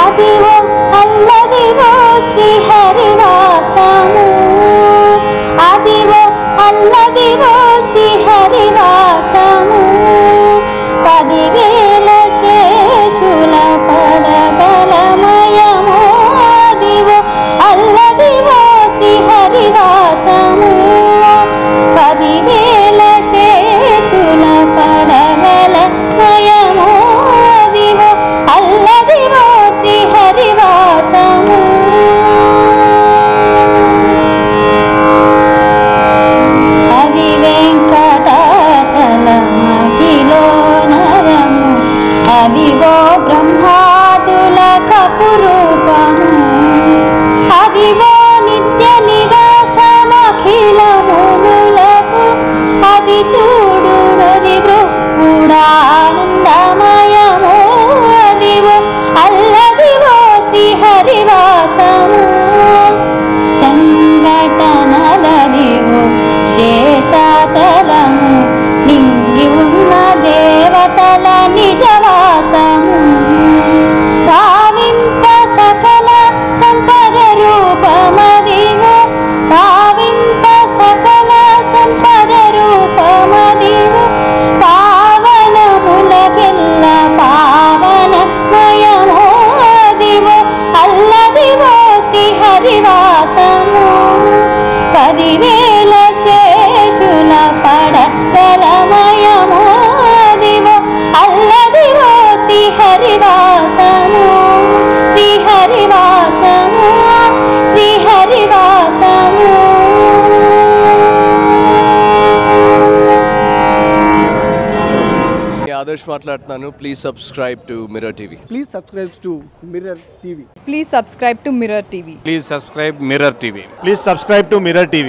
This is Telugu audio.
అదివో అల్లదివో శ్రీహరివాసము, అదివో అల్లదివో శ్రీహరివాసము, 10,000 శేషుల పడగలమయము, అదివో అల్లదివో శ్రీహరివాసము, 10,000 శేషుల పడగలమయము, అదివో అల్లదివో శ్రీహరివాసము. అది వెంకటాచలమహిలో నరము, అదిగో బ్రహ్మాదుల కపురూపము, అదిగో నిత్య నివాసమఖిలములకు, అది చూడునది వృక్కుడానందమయము, అదివో అల్లదివో శ్రీహరివాసము. చంగటనలదివో శేషాచలము, నింగి ఉన్న దేవతల నిజవాసము, భావింప సకల సంపద రూపమదివో, భావింప సకల సంపద రూపమదివో, పావనములకెల్ల పావనమయము, అదివో అల్లదివో శ్రీహరివాసము. 10,000 శేషుల పడగలమయము, అదివో అల్లదివో శ్రీహరివాసము, శ్రీహరివాసము, శ్రీహరివాసము. ఆదర్శ్ మాట్లాడుతున్నాను. Please subscribe to mirror TV. Please subscribe to Mirror TV. Please subscribe to Mirror TV. Please subscribe Mirror TV. Please subscribe to Mirror TV.